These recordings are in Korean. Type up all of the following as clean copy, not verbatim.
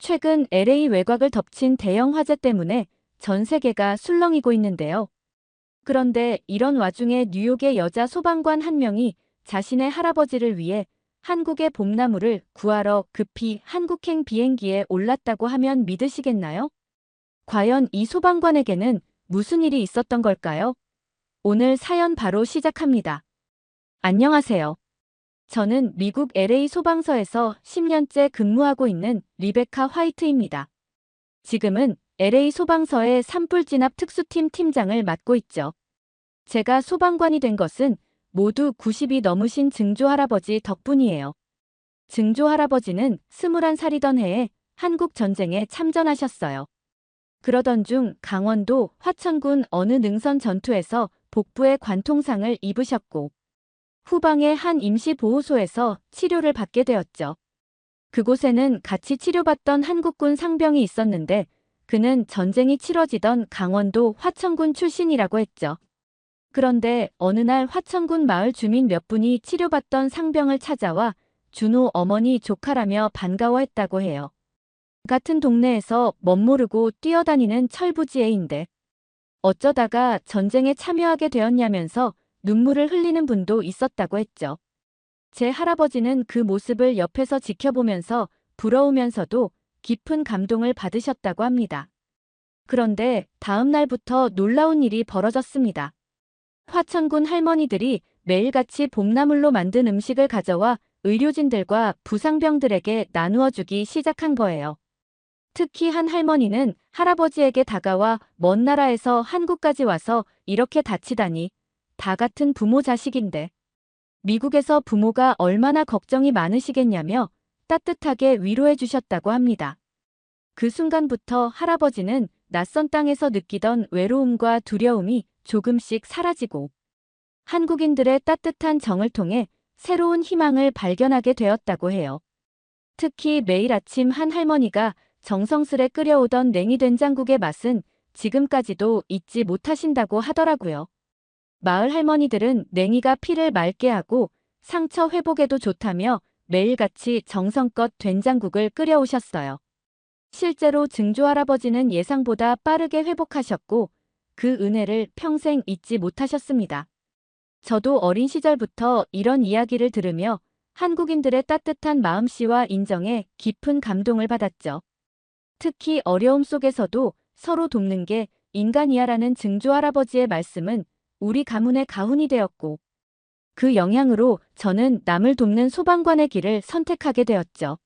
최근 LA 외곽을 덮친 대형 화재 때문에 전 세계가 술렁이고 있는데요. 그런데 이런 와중에 뉴욕의 여자 소방관 한 명이 자신의 할아버지를 위해 한국의 봄나무를 구하러 급히 한국행 비행기에 올랐다고 하면 믿으시겠나요? 과연 이 소방관에게는 무슨 일이 있었던 걸까요? 오늘 사연 바로 시작합니다. 안녕하세요. 저는 미국 LA 소방서에서 10년째 근무하고 있는 리베카 화이트입니다. 지금은 LA 소방서의 산불 진압 특수팀 팀장을 맡고 있죠. 제가 소방관이 된 것은 모두 90이 넘으신 증조 할아버지 덕분이에요. 증조 할아버지는 21살이던 해에 한국 전쟁에 참전하셨어요. 그러던 중 강원도 화천군 어느 능선 전투에서 복부에 관통상을 입으셨고 후방의 한 임시보호소에서 치료를 받게 되었죠. 그곳에는 같이 치료받던 한국군 상병이 있었는데 그는 전쟁이 치러지던 강원도 화천군 출신이라고 했죠. 그런데 어느 날 화천군 마을 주민 몇 분이 치료받던 상병을 찾아와 준호 어머니 조카라며 반가워했다고 해요. 같은 동네에서 멋모르고 뛰어다니는 철부지애인데 어쩌다가 전쟁에 참여하게 되었냐면서 눈물을 흘리는 분도 있었다고 했죠. 제 할아버지는 그 모습을 옆에서 지켜보면서 부러우면서도 깊은 감동을 받으셨다고 합니다. 그런데 다음 날부터 놀라운 일이 벌어졌습니다. 화천군 할머니들이 매일같이 봄나물로 만든 음식을 가져와 의료진들과 부상병들에게 나누어 주기 시작한 거예요. 특히 한 할머니는 할아버지에게 다가와 먼 나라에서 한국까지 와서 이렇게 다치다니, 다 같은 부모 자식인데. 미국에서 부모가 얼마나 걱정이 많으시겠냐며 따뜻하게 위로해 주셨다고 합니다. 그 순간부터 할아버지는 낯선 땅에서 느끼던 외로움과 두려움이 조금씩 사라지고 한국인들의 따뜻한 정을 통해 새로운 희망을 발견하게 되었다고 해요. 특히 매일 아침 한 할머니가 정성스레 끓여오던 냉이 된장국의 맛은 지금까지도 잊지 못하신다고 하더라고요. 마을 할머니들은 냉이가 피를 맑게 하고 상처 회복에도 좋다며 매일같이 정성껏 된장국을 끓여오셨어요. 실제로 증조 할아버지는 예상보다 빠르게 회복하셨고 그 은혜를 평생 잊지 못하셨습니다. 저도 어린 시절부터 이런 이야기를 들으며 한국인들의 따뜻한 마음씨와 인정에 깊은 감동을 받았죠. 특히 어려움 속에서도 서로 돕는 게 인간이야라는 증조 할아버지의 말씀은 우리 가문의 가훈이 되었고 그 영향으로 저는 남을 돕는 소방관의 길을 선택하게 되었죠.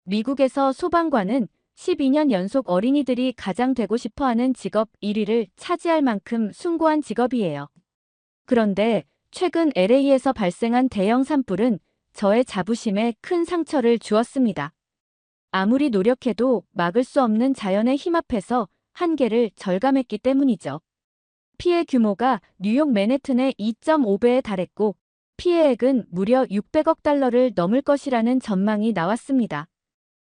미국에서 소방관은 12년 연속 어린이들이 가장 되고 싶어하는 직업 1위를 차지할 만큼 숭고한 직업이에요. 그런데 최근 LA에서 발생한 대형 산불은 저의 자부심에 큰 상처를 주었습니다. 아무리 노력해도 막을 수 없는 자연의 힘 앞에서 한계를 절감했기 때문이죠. 피해 규모가 뉴욕 맨해튼의 2.5배에 달했고 피해액은 무려 600억 달러를 넘을 것이라는 전망이 나왔습니다.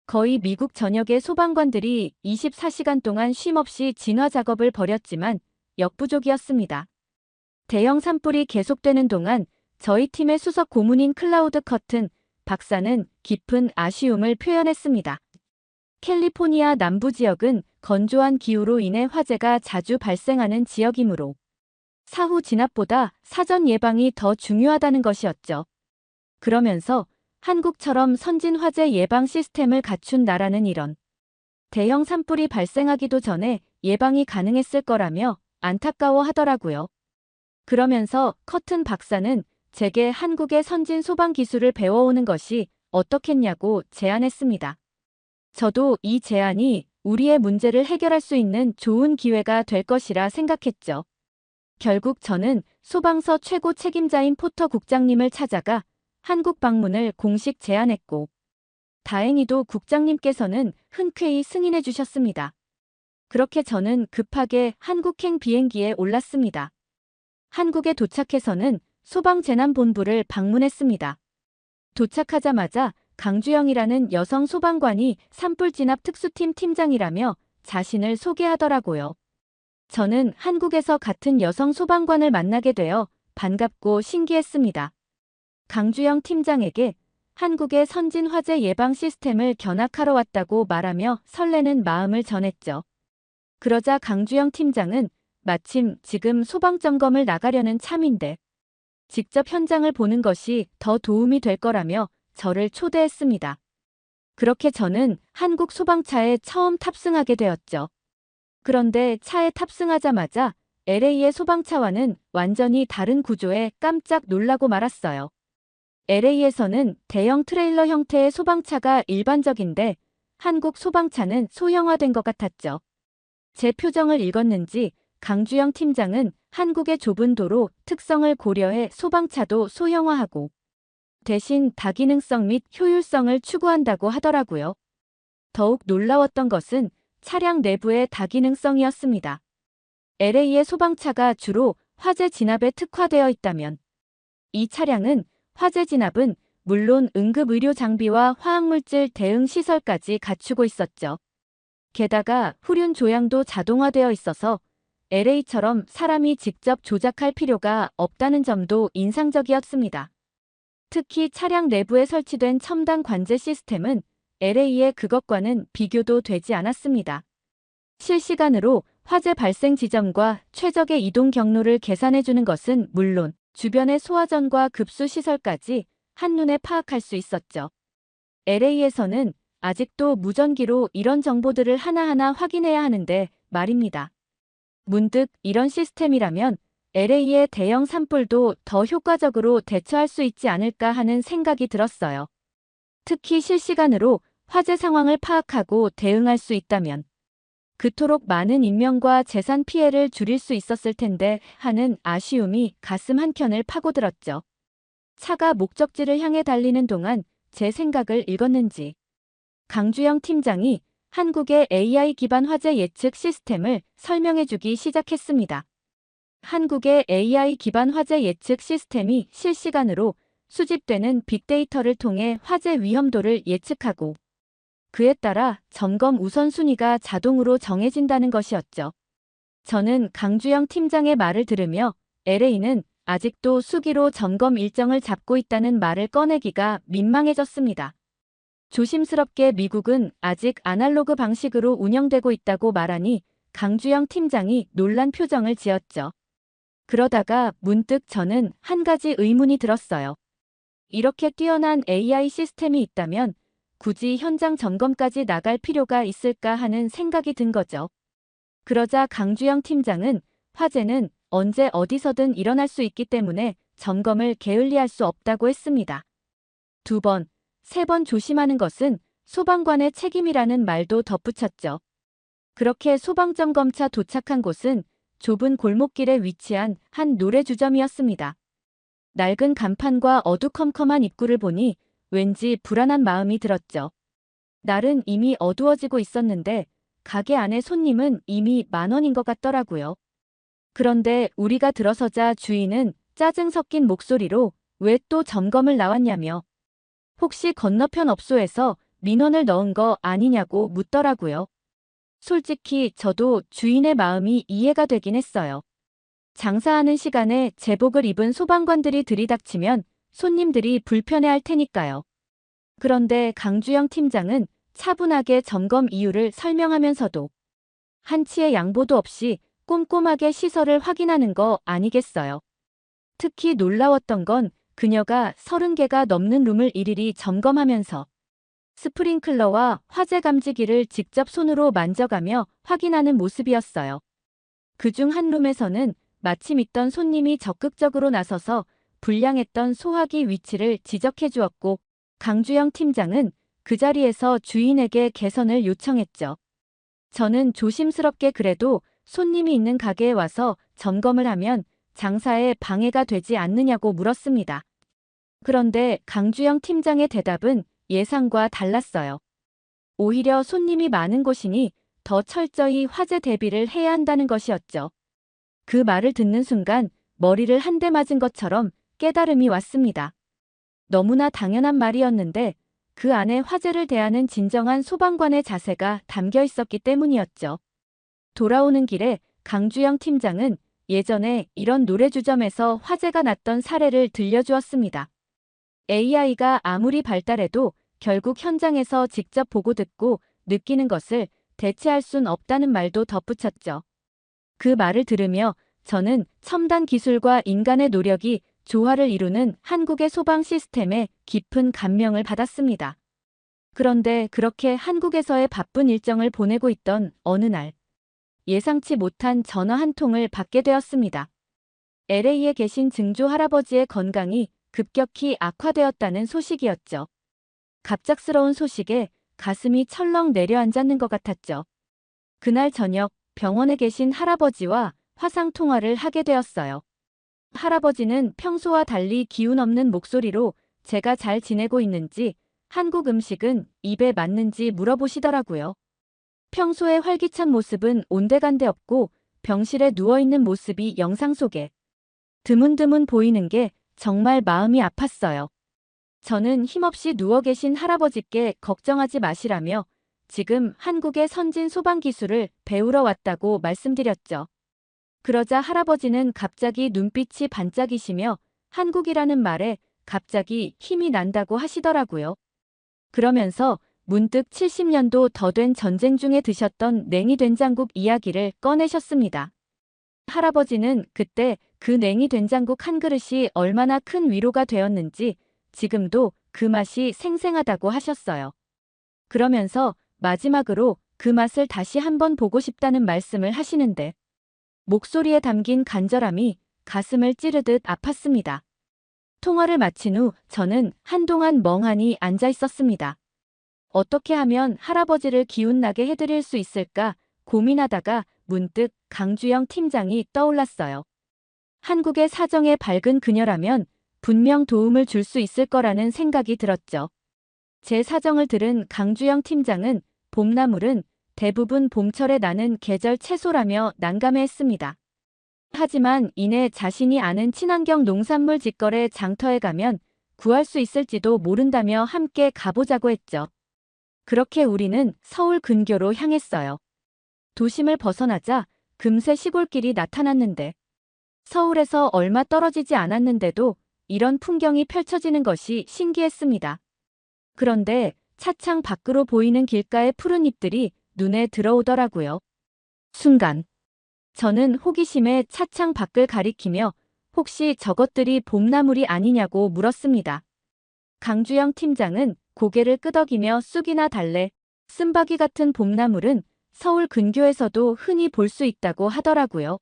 거의 미국 전역의 소방관들이 24시간 동안 쉼없이 진화 작업을 벌였지만 역부족이었습니다. 대형 산불이 계속되는 동안 저희 팀의 수석 고문인 클라우드 커튼 박사는 깊은 아쉬움을 표현했습니다. 캘리포니아 남부 지역은 건조한 기후로 인해 화재가 자주 발생하는 지역이므로 사후 진압보다 사전 예방이 더 중요하다는 것이었죠. 그러면서 한국처럼 선진 화재 예방 시스템을 갖춘 나라는 이런 대형 산불이 발생하기도 전에 예방이 가능했을 거라며 안타까워 하더라고요. 그러면서 커튼 박사는 제게 한국의 선진 소방 기술을 배워오는 것이 어떻겠냐고 제안했습니다. 저도 이 제안이 우리의 문제를 해결할 수 있는 좋은 기회가 될 것이라 생각했죠. 결국 저는 소방서 최고 책임자인 포터 국장님을 찾아가 한국 방문을 공식 제안했고 다행히도 국장님께서는 흔쾌히 승인해 주셨습니다. 그렇게 저는 급하게 한국행 비행기에 올랐습니다. 한국에 도착해서는 소방재난본부를 방문했습니다. 도착하자마자 강주영이라는 여성 소방관이 산불 진압 특수팀 팀장이라며 자신을 소개하더라고요. 저는 한국에서 같은 여성 소방관을 만나게 되어 반갑고 신기했습니다. 강주영 팀장에게 한국의 선진 화재 예방 시스템을 견학하러 왔다고 말하며 설레는 마음을 전했죠. 그러자 강주영 팀장은 마침 지금 소방점검을 나가려는 참인데 직접 현장을 보는 것이 더 도움이 될 거라며 저를 초대했습니다. 그렇게 저는 한국 소방차에 처음 탑승하게 되었죠. 그런데 차에 탑승하자마자 LA의 소방차와는 완전히 다른 구조에 깜짝 놀라고 말았어요. LA에서는 대형 트레일러 형태의 소방차가 일반적인데 한국 소방차는 소형화된 것 같았죠. 제 표정을 읽었는지 강주영 팀장은 한국의 좁은 도로 특성을 고려해 소방차도 소형화하고 대신 다기능성 및 효율성을 추구한다고 하더라고요. 더욱 놀라웠던 것은 차량 내부의 다기능성이었습니다. LA의 소방차가 주로 화재 진압에 특화되어 있다면 이 차량은 화재 진압은 물론 응급의료 장비와 화학물질 대응 시설까지 갖추고 있었죠. 게다가 후륜 조향도 자동화되어 있어서 LA처럼 사람이 직접 조작할 필요가 없다는 점도 인상적이었습니다. 특히 차량 내부에 설치된 첨단 관제 시스템은 LA의 그것과는 비교도 되지 않았습니다. 실시간으로 화재 발생 지점과 최적의 이동 경로를 계산해주는 것은 물론 주변의 소화전과 급수 시설까지 한눈에 파악할 수 있었죠. LA에서는 아직도 무전기로 이런 정보들을 하나하나 확인해야 하는데 말입니다. 문득 이런 시스템이라면 LA의 대형 산불도 더 효과적으로 대처할 수 있지 않을까 하는 생각이 들었어요. 특히 실시간으로 화재 상황을 파악하고 대응할 수 있다면 그토록 많은 인명과 재산 피해를 줄일 수 있었을 텐데 하는 아쉬움이 가슴 한켠을 파고들었죠. 차가 목적지를 향해 달리는 동안 제 생각을 읽었는지 강주영 팀장이 한국의 AI 기반 화재 예측 시스템을 설명해주기 시작했습니다. 한국의 AI 기반 화재 예측 시스템이 실시간으로 수집되는 빅데이터를 통해 화재 위험도를 예측하고 그에 따라 점검 우선순위가 자동으로 정해진다는 것이었죠. 저는 강주영 팀장의 말을 들으며 LA는 아직도 수기로 점검 일정을 잡고 있다는 말을 꺼내기가 민망해졌습니다. 조심스럽게 미국은 아직 아날로그 방식으로 운영되고 있다고 말하니 강주영 팀장이 놀란 표정을 지었죠. 그러다가 문득 저는 한 가지 의문이 들었어요. 이렇게 뛰어난 AI 시스템이 있다면 굳이 현장 점검까지 나갈 필요가 있을까 하는 생각이 든 거죠. 그러자 강주영 팀장은 화재는 언제 어디서든 일어날 수 있기 때문에 점검을 게을리할 수 없다고 했습니다. 2번, 3번 조심하는 것은 소방관의 책임이라는 말도 덧붙였죠. 그렇게 소방점검차 도착한 곳은 좁은 골목길에 위치한 한 노래주점이었습니다. 낡은 간판과 어두컴컴한 입구를 보니 왠지 불안한 마음이 들었죠. 날은 이미 어두워지고 있었는데 가게 안의 손님은 이미 만원인 것 같더라고요. 그런데 우리가 들어서자 주인은 짜증 섞인 목소리로 왜 또 점검을 나왔냐며 혹시 건너편 업소에서 민원을 넣은 거 아니냐고 묻더라고요. 솔직히 저도 주인의 마음이 이해가 되긴 했어요. 장사하는 시간에 제복을 입은 소방관들이 들이닥치면 손님들이 불편해할 테니까요. 그런데 강주영 팀장은 차분하게 점검 이유를 설명하면서도 한치의 양보도 없이 꼼꼼하게 시설을 확인하는 거 아니겠어요. 특히 놀라웠던 건 그녀가 30개가 넘는 룸을 일일이 점검하면서 스프링클러와 화재 감지기를 직접 손으로 만져가며 확인하는 모습이었어요. 그중 한 룸에서는 마침 있던 손님이 적극적으로 나서서 불량했던 소화기 위치를 지적해 주었고 강주영 팀장은 그 자리에서 주인에게 개선을 요청했죠. 저는 조심스럽게 그래도 손님이 있는 가게에 와서 점검을 하면 장사에 방해가 되지 않느냐고 물었습니다. 그런데 강주영 팀장의 대답은 예상과 달랐어요. 오히려 손님이 많은 곳이니 더 철저히 화재 대비를 해야 한다는 것이었죠. 그 말을 듣는 순간 머리를 한 대 맞은 것처럼 깨달음이 왔습니다. 너무나 당연한 말이었는데 그 안에 화재를 대하는 진정한 소방관의 자세가 담겨 있었기 때문이었죠. 돌아오는 길에 강주영 팀장은 예전에 이런 노래주점에서 화재가 났던 사례를 들려주었습니다. AI가 아무리 발달해도 결국 현장에서 직접 보고 듣고 느끼는 것을 대체할 순 없다는 말도 덧붙였죠. 그 말을 들으며 저는 첨단 기술과 인간의 노력이 조화를 이루는 한국의 소방 시스템에 깊은 감명을 받았습니다. 그런데 그렇게 한국에서의 바쁜 일정을 보내고 있던 어느 날, 예상치 못한 전화 한 통을 받게 되었습니다. LA에 계신 증조 할아버지의 건강이 급격히 악화되었다는 소식이었죠. 갑작스러운 소식에 가슴이 철렁 내려앉았는 것 같았죠. 그날 저녁 병원에 계신 할아버지와 화상 통화를 하게 되었어요. 할아버지는 평소와 달리 기운 없는 목소리로 제가 잘 지내고 있는지, 한국 음식은 입에 맞는지 물어보시더라고요. 평소의 활기찬 모습은 온데간데 없고 병실에 누워있는 모습이 영상 속에 드문드문 보이는 게 정말 마음이 아팠어요. 저는 힘없이 누워 계신 할아버지께 걱정하지 마시라며 지금 한국의 선진 소방 기술을 배우러 왔다고 말씀드렸죠. 그러자 할아버지는 갑자기 눈빛이 반짝이시며 한국이라는 말에 갑자기 힘이 난다고 하시더라고요. 그러면서 문득 70년도 더 된 전쟁 중에 드셨던 냉이 된장국 이야기를 꺼내셨습니다. 할아버지는 그때 그 냉이 된장국 한 그릇이 얼마나 큰 위로가 되었는지 지금도 그 맛이 생생하다고 하셨어요. 그러면서 마지막으로 그 맛을 다시 한번 보고 싶다는 말씀을 하시는데 목소리에 담긴 간절함이 가슴을 찌르듯 아팠습니다. 통화를 마친 후 저는 한동안 멍하니 앉아 있었습니다. 어떻게 하면 할아버지를 기운나게 해드릴 수 있을까 고민하다가 문득 강주영 팀장이 떠올랐어요. 한국의 사정에 밝은 그녀라면 분명 도움을 줄 수 있을 거라는 생각이 들었죠. 제 사정을 들은 강주영 팀장은 봄나물은 대부분 봄철에 나는 계절 채소라며 난감해했습니다. 하지만 이내 자신이 아는 친환경 농산물 직거래 장터에 가면 구할 수 있을지도 모른다며 함께 가보자고 했죠. 그렇게 우리는 서울 근교로 향했어요. 도심을 벗어나자 금세 시골길이 나타났는데 서울에서 얼마 떨어지지 않았는데도 이런 풍경이 펼쳐지는 것이 신기했습니다. 그런데 차창 밖으로 보이는 길가의 푸른 잎들이 눈에 들어오더라고요. 순간 저는 호기심에 차창 밖을 가리키며 혹시 저것들이 봄나물이 아니냐고 물었습니다. 강주영 팀장은 고개를 끄덕이며 쑥이나 달래, 쓴바귀 같은 봄나물은 서울 근교에서도 흔히 볼 수 있다고 하더라고요.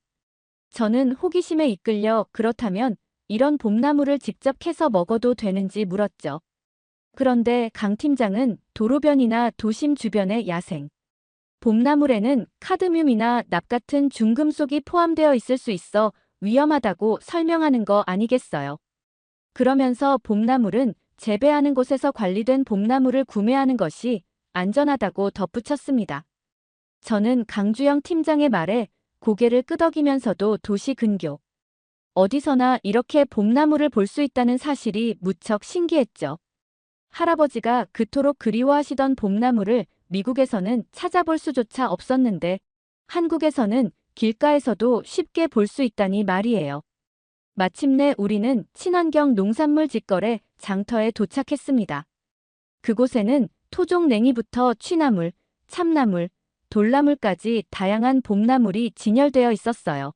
저는 호기심에 이끌려 그렇다면 이런 봄나물을 직접 캐서 먹어도 되는지 물었죠. 그런데 강 팀장은 도로변이나 도심 주변의 야생 봄나물에는 카드뮴이나 납 같은 중금속이 포함되어 있을 수 있어 위험하다고 설명하는 거 아니겠어요. 그러면서 봄나물은 재배하는 곳에서 관리된 봄나물을 구매하는 것이 안전하다고 덧붙였습니다. 저는 강주영 팀장의 말에 고개를 끄덕이면서도 도시 근교 어디서나 이렇게 봄나물을 볼 수 있다는 사실이 무척 신기했죠. 할아버지가 그토록 그리워하시던 봄나물을 미국에서는 찾아볼 수조차 없었는데 한국에서는 길가에서도 쉽게 볼 수 있다니 말이에요. 마침내 우리는 친환경 농산물 직거래 장터에 도착했습니다. 그곳에는 토종 냉이부터 취나물, 참나물, 돌나물까지 다양한 봄나물이 진열되어 있었어요.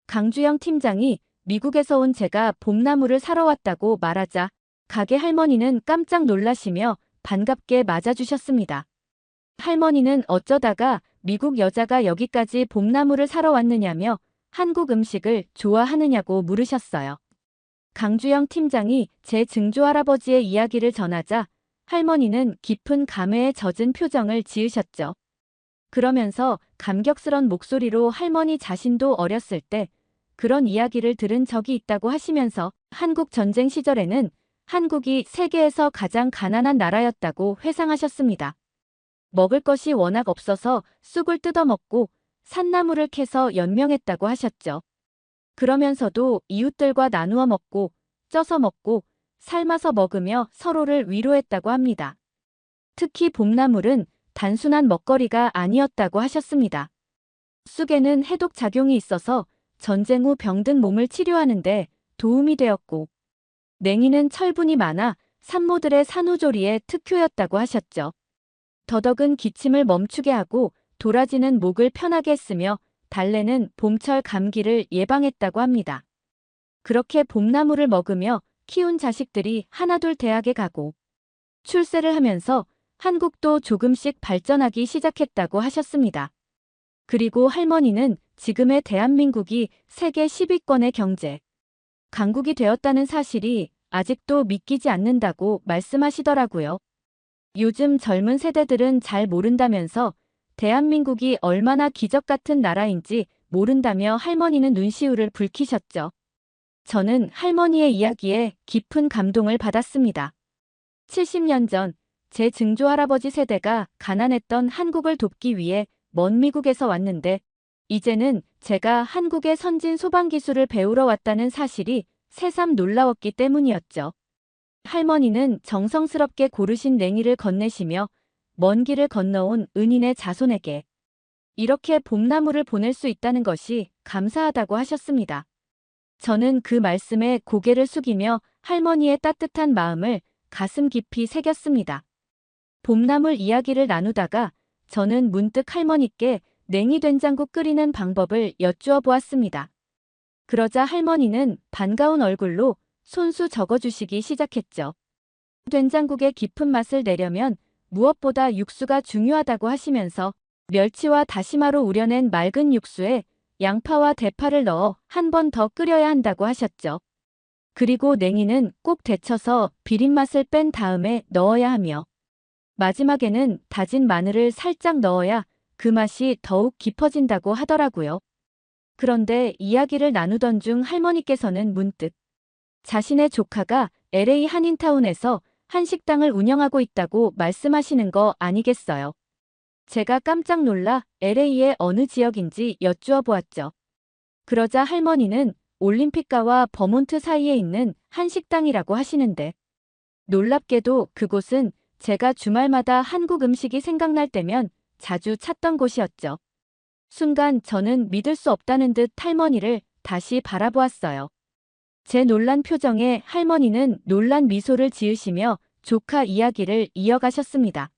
강주영 팀장이 미국에서 온 제가 봄나물을 사러 왔다고 말하자 가게 할머니는 깜짝 놀라시며 반갑게 맞아주셨습니다. 할머니는 어쩌다가 미국 여자가 여기까지 봄나물을 사러 왔느냐며 한국 음식을 좋아하느냐고 물으셨어요. 강주영 팀장이 제 증조할아버지의 이야기를 전하자 할머니는 깊은 감회에 젖은 표정을 지으셨죠. 그러면서 감격스런 목소리로 할머니 자신도 어렸을 때 그런 이야기를 들은 적이 있다고 하시면서 한국 전쟁 시절에는 한국이 세계에서 가장 가난한 나라였다고 회상하셨습니다. 먹을 것이 워낙 없어서 쑥을 뜯어먹고 산나물을 캐서 연명했다고 하셨죠. 그러면서도 이웃들과 나누어 먹고 쪄서 먹고 삶아서 먹으며 서로를 위로했다고 합니다. 특히 봄나물은 단순한 먹거리가 아니었다고 하셨습니다. 쑥에는 해독 작용이 있어서 전쟁 후 병든 몸을 치료하는 데 도움이 되었고 냉이는 철분이 많아 산모들의 산후조리에 특효였다고 하셨죠. 더덕은 기침을 멈추게 하고 도라지는 목을 편하게 했으며 달래는 봄철 감기를 예방했다고 합니다. 그렇게 봄나물을 먹으며 키운 자식들이 하나둘 대학에 가고 출세를 하면서 한국도 조금씩 발전하기 시작했다고 하셨습니다. 그리고 할머니는 지금의 대한민국이 세계 10위권의 경제 강국이 되었다는 사실이 아직도 믿기지 않는다고 말씀하시더라고요. 요즘 젊은 세대들은 잘 모른다면서 대한민국이 얼마나 기적 같은 나라인지 모른다며 할머니는 눈시울을 붉히셨죠. 저는 할머니의 이야기에 깊은 감동을 받았습니다. 70년 전 제 증조할아버지 세대가 가난했던 한국을 돕기 위해 먼 미국에서 왔는데 이제는 제가 한국의 선진 소방기술을 배우러 왔다는 사실이 새삼 놀라웠기 때문이었죠. 할머니는 정성스럽게 고르신 냉이를 건네시며 먼 길을 건너온 은인의 자손에게 이렇게 봄나물을 보낼 수 있다는 것이 감사하다고 하셨습니다. 저는 그 말씀에 고개를 숙이며 할머니의 따뜻한 마음을 가슴 깊이 새겼습니다. 봄나물 이야기를 나누다가 저는 문득 할머니께 냉이 된장국 끓이는 방법을 여쭈어 보았습니다. 그러자 할머니는 반가운 얼굴로 손수 적어주시기 시작했죠. 된장국의 깊은 맛을 내려면 무엇보다 육수가 중요하다고 하시면서 멸치와 다시마로 우려낸 맑은 육수에 양파와 대파를 넣어 한 번 더 끓여야 한다고 하셨죠. 그리고 냉이는 꼭 데쳐서 비린맛을 뺀 다음에 넣어야 하며 마지막에는 다진 마늘을 살짝 넣어야 그 맛이 더욱 깊어진다고 하더라고요. 그런데 이야기를 나누던 중 할머니께서는 문득 자신의 조카가 LA 한인타운에서 한식당을 운영하고 있다고 말씀하시는 거 아니겠어요? 제가 깜짝 놀라 LA의 어느 지역인지 여쭈어 보았죠. 그러자 할머니는 올림픽가와 버몬트 사이에 있는 한식당이라고 하시는데 놀랍게도 그곳은 제가 주말마다 한국 음식이 생각날 때면 자주 찾던 곳이었죠. 순간 저는 믿을 수 없다는 듯 할머니를 다시 바라보았어요. 제 놀란 표정에 할머니는 놀란 미소를 지으시며 조카 이야기를 이어가셨습니다.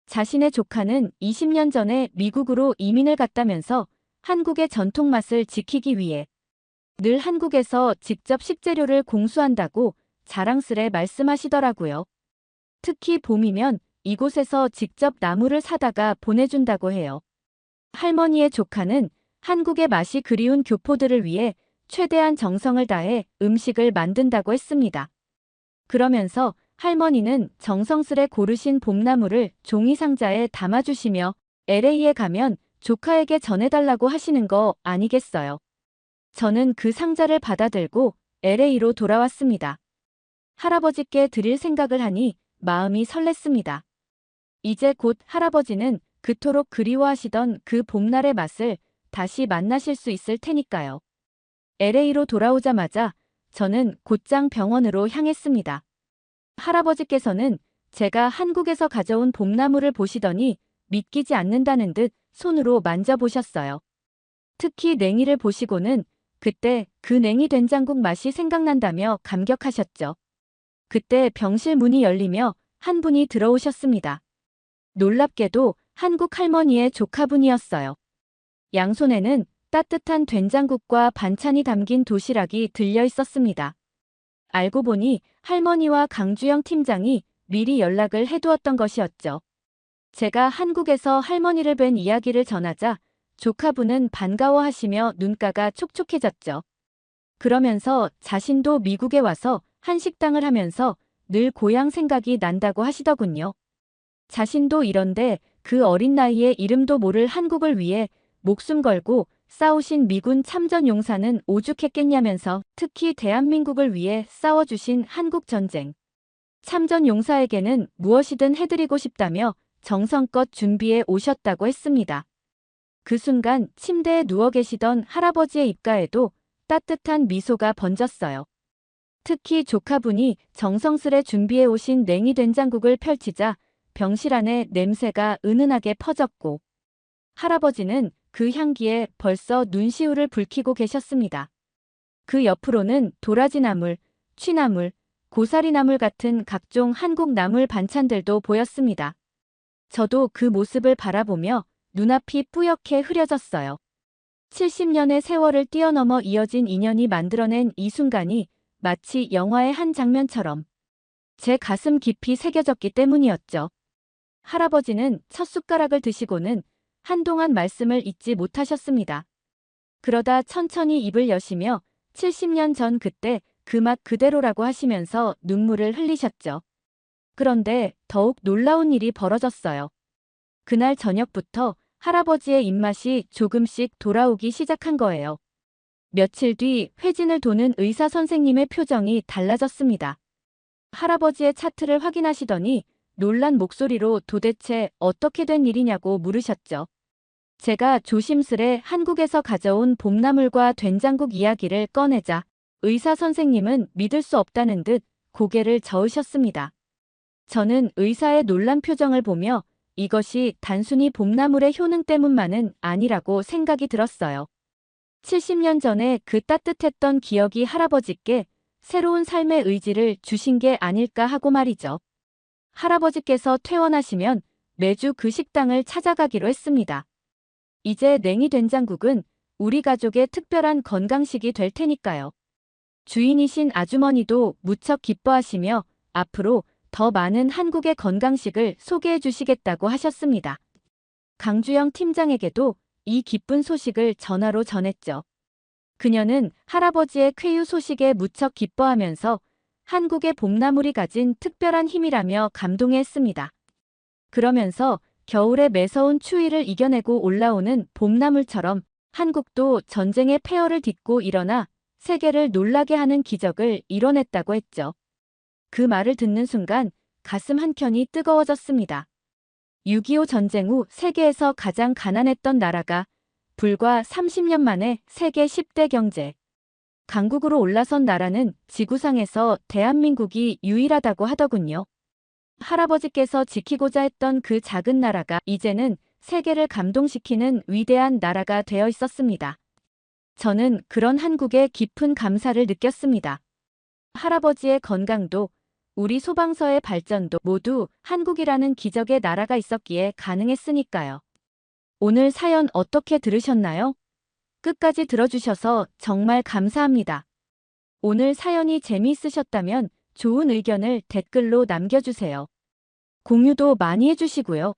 자신의 조카는 20년 전에 미국으로 이민을 갔다면서 한국의 전통 맛을 지키기 위해 늘 한국에서 직접 식재료를 공수한다고 자랑스레 말씀하시더라고요. 특히 봄이면 이곳에서 직접 나물을 사다가 보내준다고 해요. 할머니의 조카는 한국의 맛이 그리운 교포들을 위해 최대한 정성을 다해 음식을 만든다고 했습니다. 그러면서 할머니는 정성스레 고르신 봄나물을 종이상자에 담아주시며 LA에 가면 조카에게 전해달라고 하시는 거 아니겠어요? 저는 그 상자를 받아들고 LA로 돌아왔습니다. 할아버지께 드릴 생각을 하니 마음이 설렜습니다. 이제 곧 할아버지는 그토록 그리워하시던 그 봄날의 맛을 다시 만나실 수 있을 테니까요. LA로 돌아오자마자 저는 곧장 병원으로 향했습니다. 할아버지께서는 제가 한국에서 가져온 봄나물을 보시더니 믿기지 않는다는 듯 손으로 만져보셨어요. 특히 냉이를 보시고는 그때 그 냉이 된장국 맛이 생각난다며 감격하셨죠. 그때 병실 문이 열리며 한 분이 들어오셨습니다. 놀랍게도 한국 할머니의 조카분이었어요. 양손에는 따뜻한 된장국과 반찬이 담긴 도시락이 들려 있었습니다. 알고 보니 할머니와 강주영 팀장이 미리 연락을 해두었던 것이었죠. 제가 한국에서 할머니를 뵌 이야기를 전하자 조카분은 반가워하시며 눈가가 촉촉해졌죠. 그러면서 자신도 미국에 와서 한식당을 하면서 늘 고향 생각이 난다고 하시더군요. 자신도 이런데 그 어린 나이에 이름도 모를 한국을 위해 목숨 걸고 싸우신 미군 참전용사는 오죽했겠냐면서 특히 대한민국을 위해 싸워주신 한국전쟁 참전용사에게는 무엇이든 해드리고 싶다며 정성껏 준비해 오셨다고 했습니다. 그 순간 침대에 누워 계시던 할아버지의 입가에도 따뜻한 미소가 번졌어요. 특히 조카분이 정성스레 준비해 오신 냉이 된장국을 펼치자 병실 안에 냄새가 은은하게 퍼졌고 할아버지는 그 향기에 벌써 눈시울을 붉히고 계셨습니다. 그 옆으로는 도라지나물, 취나물, 고사리 나물 같은 각종 한국 나물 반찬들도 보였습니다. 저도 그 모습을 바라보며 눈앞이 뿌옇게 흐려졌어요. 70년의 세월을 뛰어넘어 이어진 인연이 만들어낸 이 순간이 마치 영화의 한 장면처럼 제 가슴 깊이 새겨졌기 때문이었죠. 할아버지는 첫 숟가락을 드시고는 한동안 말씀을 잇지 못하셨습니다. 그러다 천천히 입을 여시며 70년 전 그때 그 맛 그대로라고 하시면서 눈물을 흘리셨죠. 그런데 더욱 놀라운 일이 벌어졌어요. 그날 저녁부터 할아버지의 입맛이 조금씩 돌아오기 시작한 거예요. 며칠 뒤 회진을 도는 의사 선생님의 표정이 달라졌습니다. 할아버지의 차트를 확인하시더니 놀란 목소리로 도대체 어떻게 된 일이냐고 물으셨죠. 제가 조심스레 한국에서 가져온 봄나물과 된장국 이야기를 꺼내자 의사 선생님은 믿을 수 없다는 듯 고개를 저으셨습니다. 저는 의사의 놀란 표정을 보며 이것이 단순히 봄나물의 효능 때문만은 아니라고 생각이 들었어요. 70년 전에 그 따뜻했던 기억이 할아버지께 새로운 삶의 의지를 주신 게 아닐까 하고 말이죠. 할아버지께서 퇴원하시면 매주 그 식당을 찾아가기로 했습니다. 이제 냉이 된장국은 우리 가족의 특별한 건강식이 될 테니까요. 주인이신 아주머니도 무척 기뻐하시며 앞으로 더 많은 한국의 건강식을 소개해 주시겠다고 하셨습니다. 강주영 팀장에게도 이 기쁜 소식을 전화로 전했죠. 그녀는 할아버지의 쾌유 소식에 무척 기뻐하면서 한국의 봄나물이 가진 특별한 힘이라며 감동해했습니다. 그러면서 겨울의 매서운 추위를 이겨내고 올라오는 봄나물처럼 한국도 전쟁의 폐허를 딛고 일어나 세계를 놀라게 하는 기적을 이뤄냈다고 했죠. 그 말을 듣는 순간 가슴 한켠이 뜨거워졌습니다. 6.25 전쟁 후 세계에서 가장 가난했던 나라가 불과 30년 만에 세계 10대 경제 강국으로 올라선 나라는 지구상에서 대한민국이 유일하다고 하더군요. 할아버지께서 지키고자 했던 그 작은 나라가 이제는 세계를 감동시키는 위대한 나라가 되어 있었습니다. 저는 그런 한국의 깊은 감사를 느꼈습니다. 할아버지의 건강도 우리 소방서의 발전도 모두 한국이라는 기적의 나라가 있었기에 가능했으니까요. 오늘 사연 어떻게 들으셨나요? 끝까지 들어주셔서 정말 감사합니다. 오늘 사연이 재미있으셨다면 좋은 의견을 댓글로 남겨주세요. 공유도 많이 해주시고요.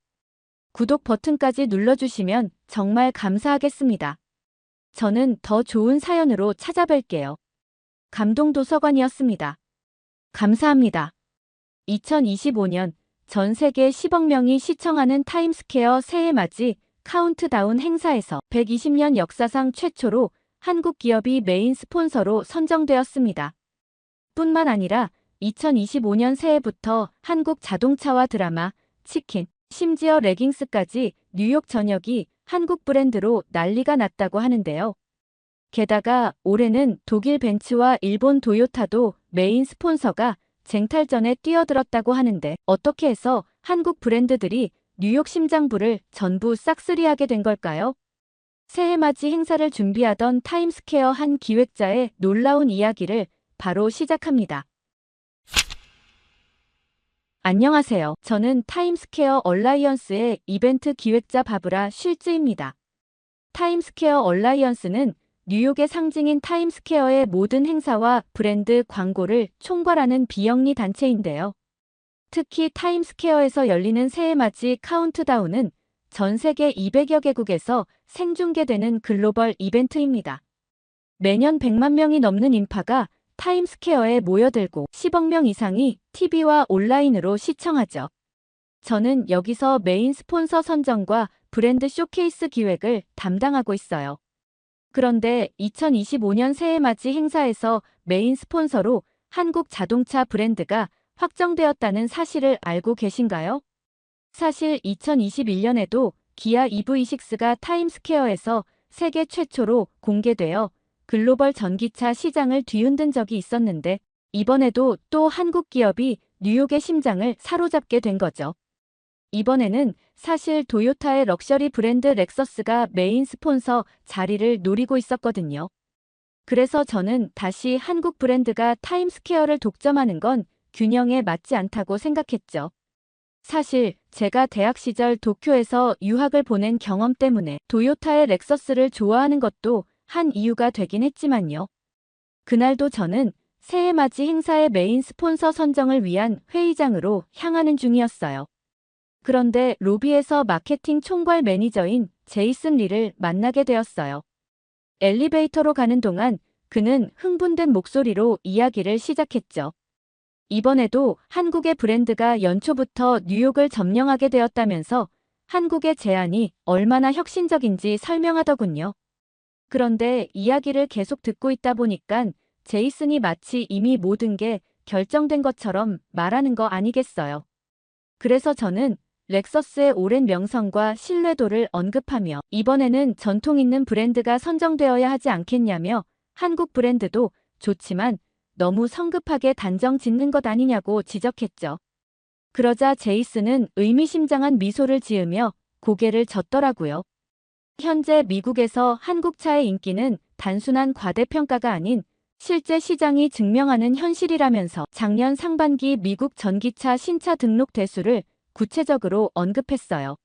구독 버튼까지 눌러주시면 정말 감사하겠습니다. 저는 더 좋은 사연으로 찾아뵐게요. 감동도서관이었습니다. 감사합니다. 2025년 전 세계 10억 명이 시청하는 타임스퀘어 새해맞이 카운트다운 행사에서 120년 역사상 최초로 한국 기업이 메인 스폰서로 선정되었습니다. 뿐만 아니라 2025년 새해부터 한국 자동차와 드라마, 치킨, 심지어 레깅스까지 뉴욕 전역이 한국 브랜드로 난리가 났다고 하는데요. 게다가 올해는 독일 벤츠와 일본 도요타도 메인 스폰서가 쟁탈전에 뛰어들었다고 하는데 어떻게 해서 한국 브랜드들이 뉴욕 심장부를 전부 싹쓸이하게 된 걸까요? 새해맞이 행사를 준비하던 타임스퀘어 한 기획자의 놀라운 이야기를 바로 시작합니다. 안녕하세요. 저는 타임스퀘어 얼라이언스의 이벤트 기획자 바브라 쉴즈입니다. 타임스퀘어 얼라이언스는 뉴욕의 상징인 타임스퀘어의 모든 행사와 브랜드 광고를 총괄하는 비영리 단체인데요. 특히 타임스퀘어에서 열리는 새해맞이 카운트다운은 전 세계 200여 개국에서 생중계되는 글로벌 이벤트입니다. 매년 100만 명이 넘는 인파가 타임스퀘어에 모여들고 10억 명 이상이 TV와 온라인으로 시청하죠. 저는 여기서 메인 스폰서 선정과 브랜드 쇼케이스 기획을 담당하고 있어요. 그런데 2025년 새해맞이 행사에서 메인 스폰서로 한국 자동차 브랜드가 확정되었다는 사실을 알고 계신가요? 사실 2021년에도 기아 EV6가 타임스퀘어에서 세계 최초로 공개되어 글로벌 전기차 시장을 뒤흔든 적이 있었는데 이번에도 또 한국 기업이 뉴욕의 심장을 사로잡게 된 거죠. 이번에는 사실 도요타의 럭셔리 브랜드 렉서스가 메인 스폰서 자리를 노리고 있었거든요. 그래서 저는 다시 한국 브랜드가 타임스퀘어를 독점하는 건 균형에 맞지 않다고 생각했죠. 사실 제가 대학 시절 도쿄에서 유학을 보낸 경험 때문에 도요타의 렉서스를 좋아하는 것도 한 이유가 되긴 했지만요. 그날도 저는 새해맞이 행사의 메인 스폰서 선정을 위한 회의장으로 향하는 중이었어요. 그런데 로비에서 마케팅 총괄 매니저인 제이슨 리를 만나게 되었어요. 엘리베이터로 가는 동안 그는 흥분된 목소리로 이야기를 시작했죠. 이번에도 한국의 브랜드가 연초부터 뉴욕을 점령하게 되었다면서 한국의 제안이 얼마나 혁신적인지 설명하더군요. 그런데 이야기를 계속 듣고 있다 보니까 제이슨이 마치 이미 모든 게 결정된 것처럼 말하는 거 아니겠어요. 그래서 저는 렉서스의 오랜 명성과 신뢰도를 언급하며 이번에는 전통 있는 브랜드가 선정되어야 하지 않겠냐며 한국 브랜드도 좋지만 너무 성급하게 단정 짓는 것 아니냐고 지적했죠. 그러자 제이슨은 의미심장한 미소를 지으며 고개를 젓더라고요. 현재 미국에서 한국차의 인기는 단순한 과대평가가 아닌 실제 시장이 증명하는 현실이라면서 작년 상반기 미국 전기차 신차 등록 대수를 구체적으로 언급했어요.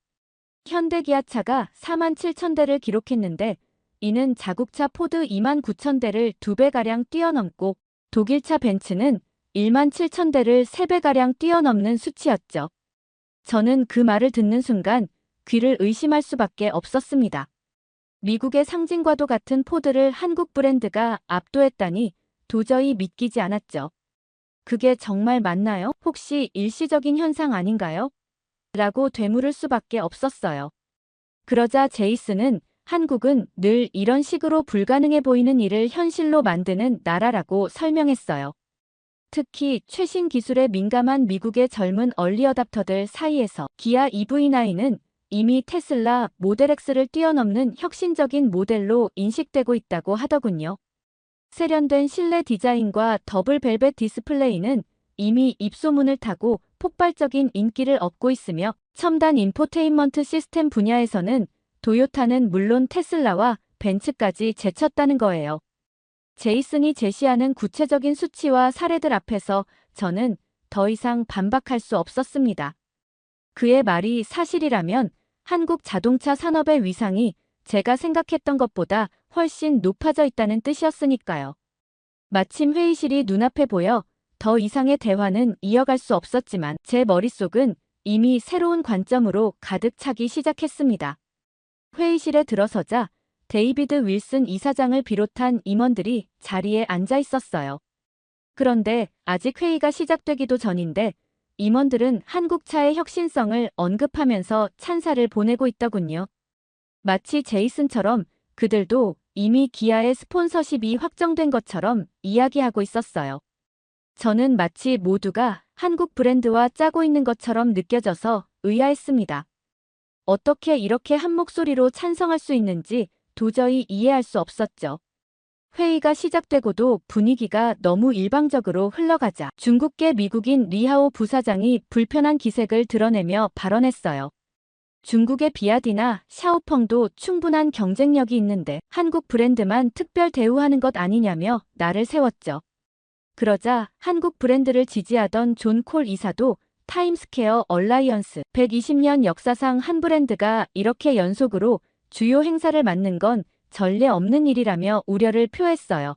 현대기아차가 47,000대를 기록했는데 이는 자국차 포드 29,000대를 2배가량 뛰어넘고 독일차 벤츠는 17,000대를 3배가량 뛰어넘는 수치였죠. 저는 그 말을 듣는 순간 귀를 의심할 수밖에 없었습니다. 미국의 상징과도 같은 포드를 한국 브랜드가 압도했다니 도저히 믿기지 않았죠. 그게 정말 맞나요? 혹시 일시적인 현상 아닌가요? 라고 되물을 수밖에 없었어요. 그러자 제이슨은 한국은 늘 이런 식으로 불가능해 보이는 일을 현실로 만드는 나라라고 설명했어요. 특히 최신 기술에 민감한 미국의 젊은 얼리어답터들 사이에서 기아 EV9은 이미 테슬라 모델 X를 뛰어넘는 혁신적인 모델로 인식되고 있다고 하더군요. 세련된 실내 디자인과 더블 벨벳 디스플레이는 이미 입소문을 타고 폭발적인 인기를 얻고 있으며 첨단 인포테인먼트 시스템 분야에서는 도요타는 물론 테슬라와 벤츠까지 제쳤다는 거예요. 제이슨이 제시하는 구체적인 수치와 사례들 앞에서 저는 더 이상 반박할 수 없었습니다. 그의 말이 사실이라면 한국 자동차 산업의 위상이 제가 생각했던 것보다 훨씬 높아져 있다는 뜻이었으니까요. 마침 회의실이 눈앞에 보여 더 이상의 대화는 이어갈 수 없었지만 제 머릿속은 이미 새로운 관점으로 가득 차기 시작했습니다. 회의실에 들어서자 데이비드 윌슨 이사장을 비롯한 임원들이 자리에 앉아 있었어요. 그런데 아직 회의가 시작되기도 전인데 임원들은 한국차의 혁신성을 언급하면서 찬사를 보내고 있더군요. 마치 제이슨처럼 그들도 이미 기아의 스폰서십이 확정된 것처럼 이야기하고 있었어요. 저는 마치 모두가 한국 브랜드와 짜고 있는 것처럼 느껴져서 의아했습니다. 어떻게 이렇게 한 목소리로 찬성할 수 있는지 도저히 이해할 수 없었죠. 회의가 시작되고도 분위기가 너무 일방적으로 흘러가자 중국계 미국인 리하오 부사장이 불편한 기색을 드러내며 발언했어요. 중국의 비아디나 샤오펑도 충분한 경쟁력이 있는데 한국 브랜드만 특별 대우하는 것 아니냐며 날을 세웠죠. 그러자 한국 브랜드를 지지하던 존 콜 이사도 타임스퀘어 얼라이언스 120년 역사상 한 브랜드가 이렇게 연속으로 주요 행사를 맡는 건 전례 없는 일이라며 우려를 표했어요.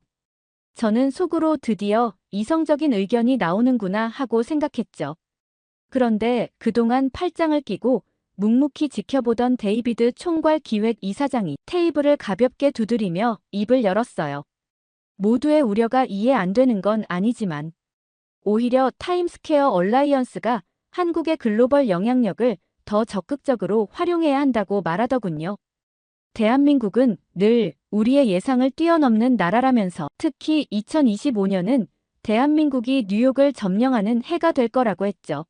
저는 속으로 드디어 이성적인 의견이 나오는구나 하고 생각했죠. 그런데 그동안 팔짱을 끼고 묵묵히 지켜보던 데이비드 총괄 기획 이사장이 테이블을 가볍게 두드리며 입을 열었어요. 모두의 우려가 이해 안 되는 건 아니지만 오히려 타임스퀘어 얼라이언스가 한국의 글로벌 영향력을 더 적극적으로 활용해야 한다고 말하더군요. 대한민국은 늘 우리의 예상을 뛰어넘는 나라라면서 특히 2025년은 대한민국이 뉴욕을 점령하는 해가 될 거라고 했죠.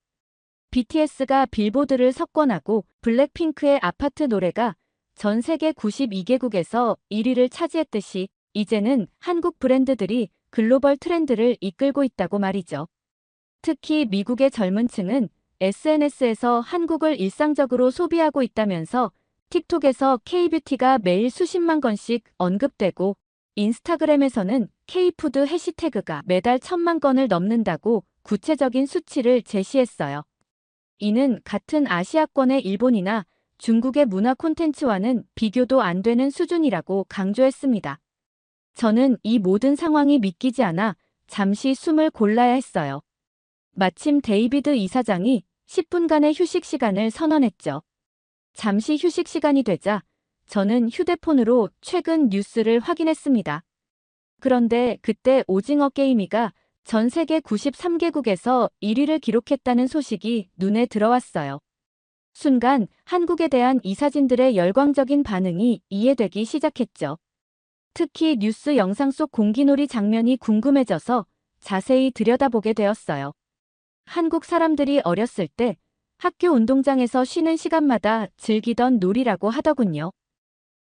BTS가 빌보드를 석권하고 블랙핑크의 아파트 노래가 전 세계 92개국에서 1위를 차지했듯이 이제는 한국 브랜드들이 글로벌 트렌드를 이끌고 있다고 말이죠. 특히 미국의 젊은 층은 SNS에서 한국을 일상적으로 소비하고 있다면서 틱톡에서 K뷰티가 매일 수십만 건씩 언급되고 인스타그램에서는 K푸드 해시태그가 매달 1,000만 건을 넘는다고 구체적인 수치를 제시했어요. 이는 같은 아시아권의 일본이나 중국의 문화 콘텐츠와는 비교도 안 되는 수준이라고 강조했습니다. 저는 이 모든 상황이 믿기지 않아 잠시 숨을 골라야 했어요. 마침 데이비드 이사장이 10분간의 휴식 시간을 선언했죠. 잠시 휴식 시간이 되자 저는 휴대폰으로 최근 뉴스를 확인했습니다. 그런데 그때 오징어 게임이가 전 세계 93개국에서 1위를 기록했다는 소식이 눈에 들어왔어요. 순간 한국에 대한 이사진들의 열광적인 반응이 이해되기 시작했죠. 특히 뉴스 영상 속 공기놀이 장면이 궁금해져서 자세히 들여다보게 되었어요. 한국 사람들이 어렸을 때 학교 운동장에서 쉬는 시간마다 즐기던 놀이라고 하더군요.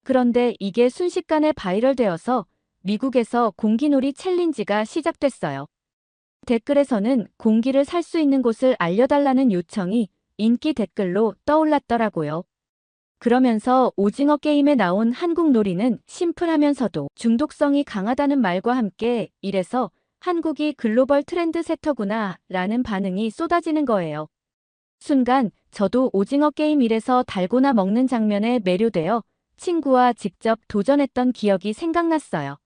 그런데 이게 순식간에 바이럴되어서 미국에서 공기놀이 챌린지가 시작됐어요. 댓글에서는 공기를 살 수 있는 곳을 알려달라는 요청이 인기 댓글로 떠올랐더라고요. 그러면서 오징어 게임에 나온 한국 놀이는 심플하면서도 중독성이 강하다는 말과 함께 이래서 한국이 글로벌 트렌드 세터구나 라는 반응이 쏟아지는 거예요. 순간 저도 오징어 게임 1에서 달고나 먹는 장면에 매료되어 친구와 직접 도전했던 기억이 생각났어요.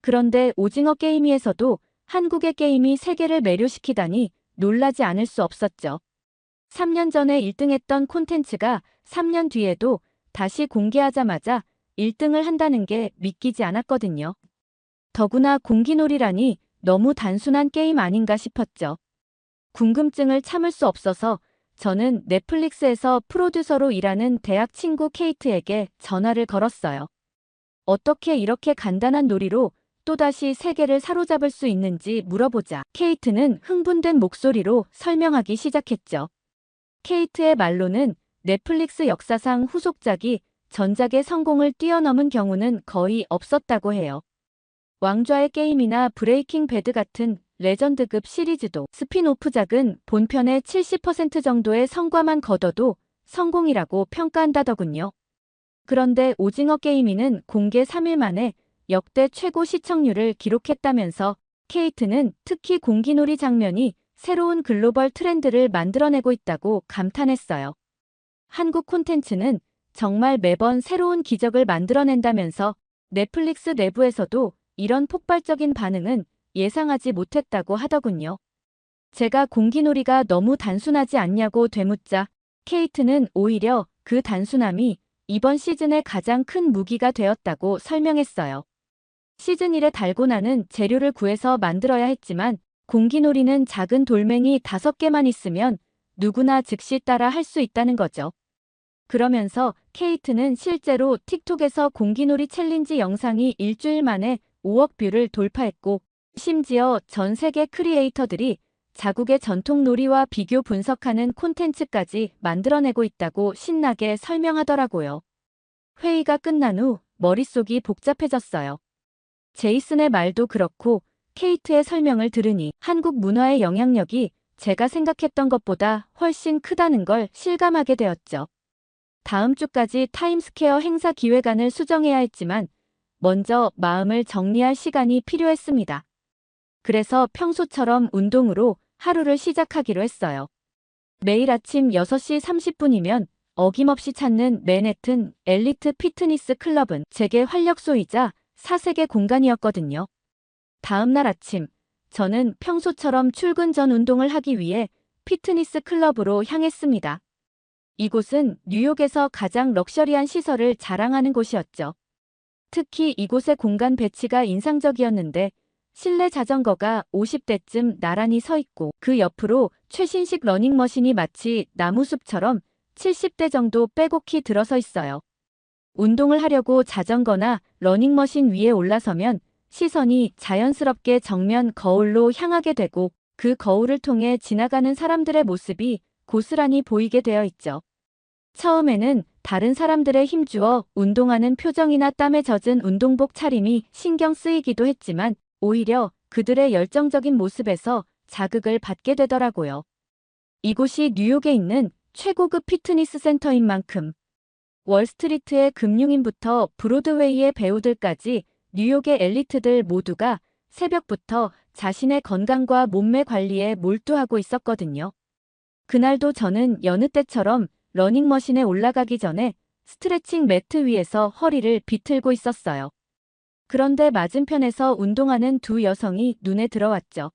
그런데 오징어 게임 2에서도 한국의 게임이 세계를 매료시키다니 놀라지 않을 수 없었죠. 3년 전에 1등했던 콘텐츠가 3년 뒤에도 다시 공개하자마자 1등을 한다는 게 믿기지 않았거든요. 더구나 공기놀이라니 너무 단순한 게임 아닌가 싶었죠. 궁금증을 참을 수 없어서 저는 넷플릭스에서 프로듀서로 일하는 대학 친구 케이트에게 전화를 걸었어요. 어떻게 이렇게 간단한 놀이로 또다시 세계를 사로잡을 수 있는지 물어보자 케이트는 흥분된 목소리로 설명하기 시작했죠. 케이트의 말로는 넷플릭스 역사상 후속작이 전작의 성공을 뛰어넘은 경우는 거의 없었다고 해요. 왕좌의 게임이나 브레이킹 배드 같은 레전드급 시리즈도 스핀오프작은 본편의 70% 정도의 성과만 거둬도 성공이라고 평가한다더군요. 그런데 오징어 게임이는 공개 3일 만에 역대 최고 시청률을 기록했다면서 케이트는 특히 공기놀이 장면이 새로운 글로벌 트렌드를 만들어내고 있다고 감탄했어요. 한국 콘텐츠는 정말 매번 새로운 기적을 만들어낸다면서 넷플릭스 내부에서도 이런 폭발적인 반응은 예상하지 못했다고 하더군요. 제가 공기놀이가 너무 단순하지 않냐고 되묻자 케이트는 오히려 그 단순함이 이번 시즌의 가장 큰 무기가 되었다고 설명했어요. 시즌 1의 달고나는 재료를 구해서 만들어야 했지만 공기놀이는 작은 돌멩이 5개만 있으면 누구나 즉시 따라 할 수 있다는 거죠. 그러면서 케이트는 실제로 틱톡에서 공기놀이 챌린지 영상이 일주일 만에 5억 뷰를 돌파했고 심지어 전 세계 크리에이터들이 자국의 전통 놀이와 비교 분석하는 콘텐츠까지 만들어내고 있다고 신나게 설명하더라고요. 회의가 끝난 후 머릿속이 복잡해졌어요. 제이슨의 말도 그렇고 케이트의 설명을 들으니 한국 문화의 영향력이 제가 생각했던 것보다 훨씬 크다는 걸 실감하게 되었죠. 다음 주까지 타임스퀘어 행사 기획안을 수정해야 했지만 먼저 마음을 정리할 시간이 필요했습니다. 그래서 평소처럼 운동으로 하루를 시작하기로 했어요. 매일 아침 6시 30분이면 어김없이 찾는 맨해튼 엘리트 피트니스 클럽은 제게 활력소이자 사색의 공간이었거든요. 다음 날 아침, 저는 평소처럼 출근 전 운동을 하기 위해 피트니스 클럽으로 향했습니다. 이곳은 뉴욕에서 가장 럭셔리한 시설을 자랑하는 곳이었죠. 특히 이곳의 공간 배치가 인상적이었는데 실내 자전거가 50대쯤 나란히 서 있고 그 옆으로 최신식 러닝머신이 마치 나무숲처럼 70대 정도 빼곡히 들어서 있어요. 운동을 하려고 자전거나 러닝머신 위에 올라서면 시선이 자연스럽게 정면 거울로 향하게 되고 그 거울을 통해 지나가는 사람들의 모습이 고스란히 보이게 되어 있죠. 처음에는 다른 사람들의 힘주어 운동하는 표정이나 땀에 젖은 운동복 차림이 신경 쓰이기도 했지만 오히려 그들의 열정적인 모습에서 자극을 받게 되더라고요. 이곳이 뉴욕에 있는 최고급 피트니스 센터인 만큼 월스트리트의 금융인부터 브로드웨이의 배우들까지 뉴욕의 엘리트들 모두가 새벽부터 자신의 건강과 몸매 관리에 몰두하고 있었거든요. 그날도 저는 여느 때처럼 러닝머신에 올라가기 전에 스트레칭 매트 위에서 허리를 비틀고 있었어요. 그런데 맞은편에서 운동하는 두 여성이 눈에 들어왔죠.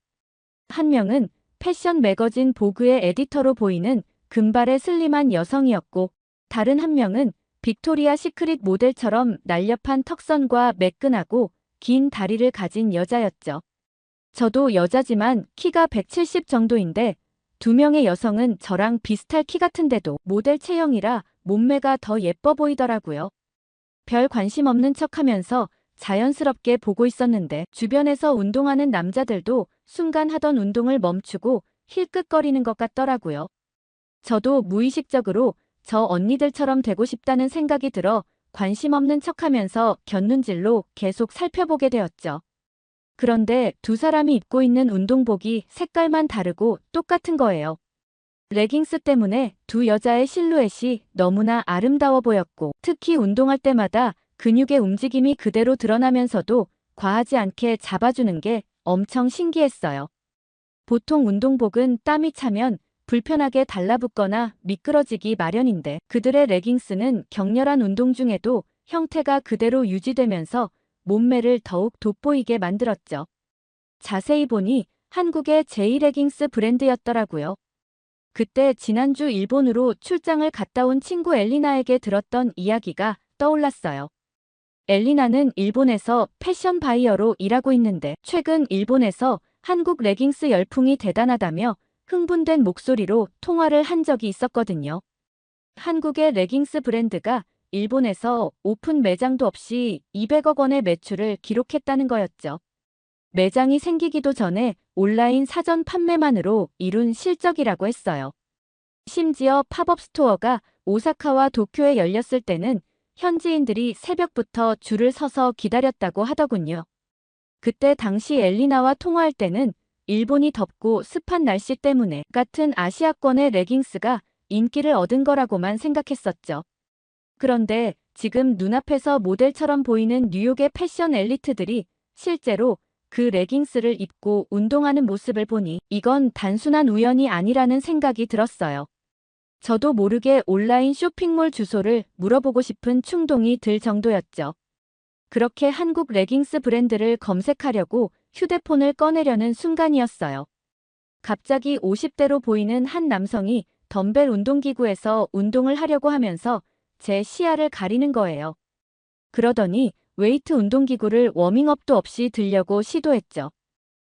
한 명은 패션 매거진 보그의 에디터로 보이는 금발의 슬림한 여성이었고, 다른 한 명은 빅토리아 시크릿 모델처럼 날렵한 턱선과 매끈하고 긴 다리를 가진 여자였죠. 저도 여자지만 키가 170 정도인데 두 명의 여성은 저랑 비슷할 키 같은데도 모델 체형이라 몸매가 더 예뻐 보이더라고요. 별 관심 없는 척하면서 자연스럽게 보고 있었는데 주변에서 운동하는 남자들도 순간 하던 운동을 멈추고 힐끗거리는 것 같더라고요. 저도 무의식적으로 저 언니들처럼 되고 싶다는 생각이 들어 관심 없는 척하면서 곁눈질로 계속 살펴보게 되었죠. 그런데 두 사람이 입고 있는 운동복이 색깔만 다르고 똑같은 거예요. 레깅스 때문에 두 여자의 실루엣이 너무나 아름다워 보였고, 특히 운동할 때마다 근육의 움직임이 그대로 드러나면서도 과하지 않게 잡아주는 게 엄청 신기했어요. 보통 운동복은 땀이 차면 불편하게 달라붙거나 미끄러지기 마련인데 그들의 레깅스는 격렬한 운동 중에도 형태가 그대로 유지되면서 몸매를 더욱 돋보이게 만들었죠. 자세히 보니 한국의 제2레깅스 브랜드였더라고요. 그때 지난주 일본으로 출장을 갔다 온 친구 엘리나에게 들었던 이야기가 떠올랐어요. 엘리나는 일본에서 패션 바이어로 일하고 있는데 최근 일본에서 한국 레깅스 열풍이 대단하다며 흥분된 목소리로 통화를 한 적이 있었거든요. 한국의 레깅스 브랜드가 일본에서 오픈 매장도 없이 200억 원의 매출을 기록했다는 거였죠. 매장이 생기기도 전에 온라인 사전 판매만으로 이룬 실적이라고 했어요. 심지어 팝업 스토어가 오사카와 도쿄에 열렸을 때는 현지인들이 새벽부터 줄을 서서 기다렸다고 하더군요. 그때 당시 엘리나와 통화할 때는 일본이 덥고 습한 날씨 때문에 같은 아시아권의 레깅스가 인기를 얻은 거라고만 생각했었죠. 그런데 지금 눈앞에서 모델처럼 보이는 뉴욕의 패션 엘리트들이 실제로 그 레깅스를 입고 운동하는 모습을 보니 이건 단순한 우연이 아니라는 생각이 들었어요. 저도 모르게 온라인 쇼핑몰 주소를 물어보고 싶은 충동이 들 정도였죠. 그렇게 한국 레깅스 브랜드를 검색하려고 휴대폰을 꺼내려는 순간이었어요. 갑자기 50대로 보이는 한 남성이 덤벨 운동기구에서 운동을 하려고 하면서 제 시야를 가리는 거예요. 그러더니 웨이트 운동기구를 워밍업도 없이 들려고 시도했죠.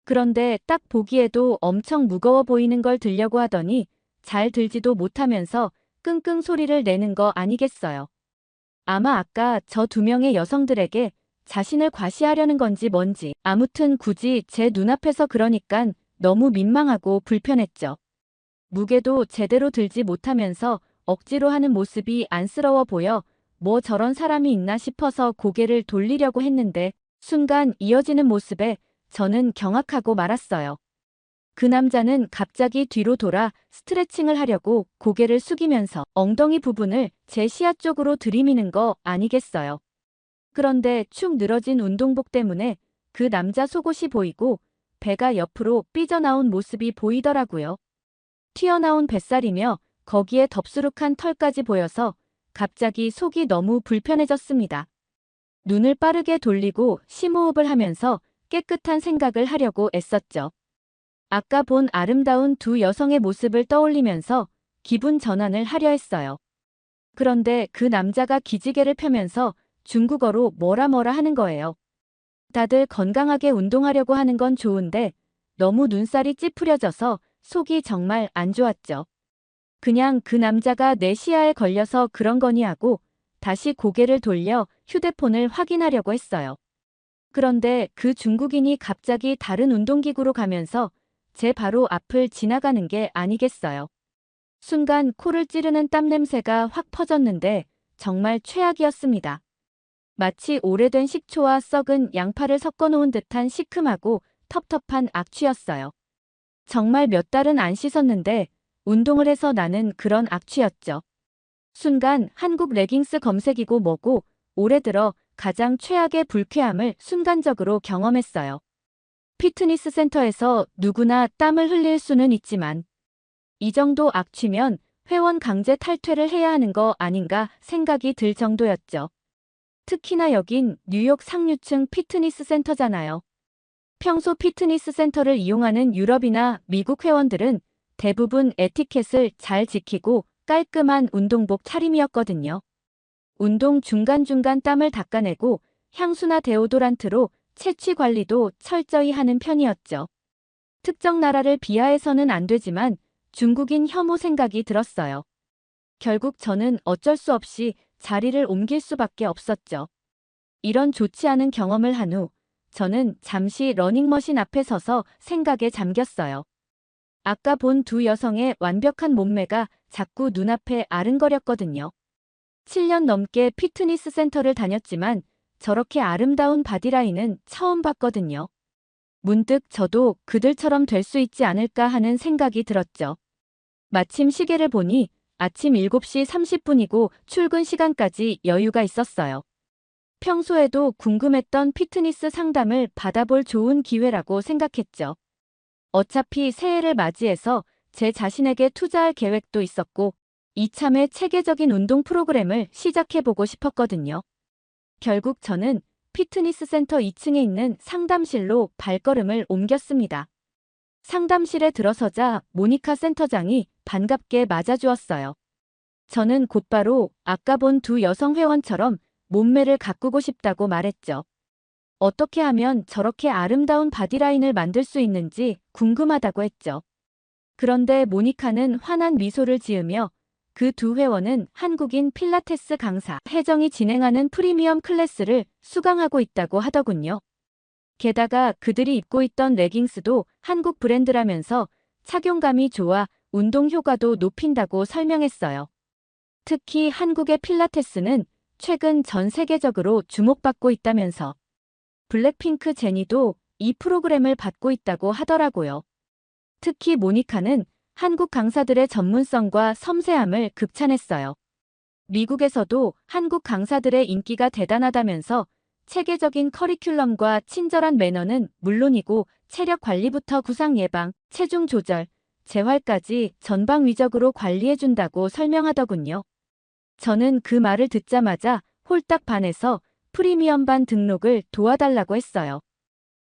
그런데 딱 보기에도 엄청 무거워 보이는 걸 들려고 하더니 잘 들지도 못하면서 끙끙 소리를 내는 거 아니겠어요. 아마 아까 저 두 명의 여성들에게 자신을 과시하려는 건지 뭔지 아무튼 굳이 제 눈앞에서 그러니깐 너무 민망하고 불편했죠. 무게도 제대로 들지 못하면서 억지로 하는 모습이 안쓰러워 보여 뭐 저런 사람이 있나 싶어서 고개를 돌리려고 했는데 순간 이어지는 모습에 저는 경악하고 말았어요. 그 남자는 갑자기 뒤로 돌아 스트레칭을 하려고 고개를 숙이면서 엉덩이 부분을 제 시야 쪽으로 들이미는 거 아니겠어요. 그런데 축 늘어진 운동복 때문에 그 남자 속옷이 보이고 배가 옆으로 삐져나온 모습이 보이더라고요. 튀어나온 뱃살이며 거기에 덥수룩한 털까지 보여서 갑자기 속이 너무 불편해졌습니다. 눈을 빠르게 돌리고 심호흡을 하면서 깨끗한 생각을 하려고 애썼죠. 아까 본 아름다운 두 여성의 모습을 떠올리면서 기분 전환을 하려 했어요. 그런데 그 남자가 기지개를 펴면서 중국어로 뭐라 하는 거예요. 다들 건강하게 운동하려고 하는 건 좋은데 너무 눈살이 찌푸려져서 속이 정말 안 좋았죠. 그냥 그 남자가 내 시야에 걸려서 그런 거니 하고 다시 고개를 돌려 휴대폰을 확인하려고 했어요. 그런데 그 중국인이 갑자기 다른 운동기구로 가면서 제 바로 앞을 지나가는 게 아니겠어요. 순간 코를 찌르는 땀 냄새가 확 퍼졌는데 정말 최악이었습니다. 마치 오래된 식초와 썩은 양파를 섞어놓은 듯한 시큼하고 텁텁한 악취였어요. 정말 몇 달은 안 씻었는데 운동을 해서 나는 그런 악취였죠. 순간 한국 레깅스 검색이고 뭐고 올해 들어 가장 최악의 불쾌함을 순간적으로 경험했어요. 피트니스 센터에서 누구나 땀을 흘릴 수는 있지만 이 정도 악취면 회원 강제 탈퇴를 해야 하는 거 아닌가 생각이 들 정도였죠. 특히나 여긴 뉴욕 상류층 피트니스 센터잖아요. 평소 피트니스 센터를 이용하는 유럽이나 미국 회원들은 대부분 에티켓을 잘 지키고 깔끔한 운동복 차림이었거든요. 운동 중간중간 땀을 닦아내고 향수나 데오도란트로 채취 관리도 철저히 하는 편이었죠. 특정 나라를 비하해서는 안 되지만 중국인 혐오 생각이 들었어요. 결국 저는 어쩔 수 없이 자리를 옮길 수밖에 없었죠. 이런 좋지 않은 경험을 한 후 저는 잠시 러닝머신 앞에 서서 생각에 잠겼어요. 아까 본 두 여성의 완벽한 몸매가 자꾸 눈앞에 아른거렸거든요. 7년 넘게 피트니스 센터를 다녔지만 저렇게 아름다운 바디라인은 처음 봤거든요. 문득 저도 그들처럼 될 수 있지 않을까 하는 생각이 들었죠. 마침 시계를 보니 아침 7시 30분이고 출근 시간까지 여유가 있었어요. 평소에도 궁금했던 피트니스 상담을 받아볼 좋은 기회라고 생각했죠. 어차피 새해를 맞이해서 제 자신에게 투자할 계획도 있었고 이참에 체계적인 운동 프로그램을 시작해보고 싶었거든요. 결국 저는 피트니스 센터 2층에 있는 상담실로 발걸음을 옮겼습니다. 상담실에 들어서자 모니카 센터장이 반갑게 맞아주었어요. 저는 곧바로 아까 본 두 여성 회원처럼 몸매를 가꾸고 싶다고 말했죠. 어떻게 하면 저렇게 아름다운 바디라인을 만들 수 있는지 궁금하다고 했죠. 그런데 모니카는 환한 미소를 지으며 그 두 회원은 한국인 필라테스 강사 혜정이 진행하는 프리미엄 클래스를 수강하고 있다고 하더군요. 게다가 그들이 입고 있던 레깅스도 한국 브랜드라면서 착용감이 좋아 운동 효과도 높인다고 설명했어요. 특히 한국의 필라테스는 최근 전 세계적으로 주목받고 있다면서 블랙핑크 제니도 이 프로그램을 받고 있다고 하더라고요. 특히 모니카는 한국 강사들의 전문성과 섬세함을 극찬했어요. 미국에서도 한국 강사들의 인기가 대단하다면서 체계적인 커리큘럼과 친절한 매너는 물론이고 체력 관리부터 구상 예방, 체중 조절, 재활까지 전방위적으로 관리해준다고 설명하더군요. 저는 그 말을 듣자마자 홀딱 반해서 프리미엄반 등록을 도와달라고 했어요.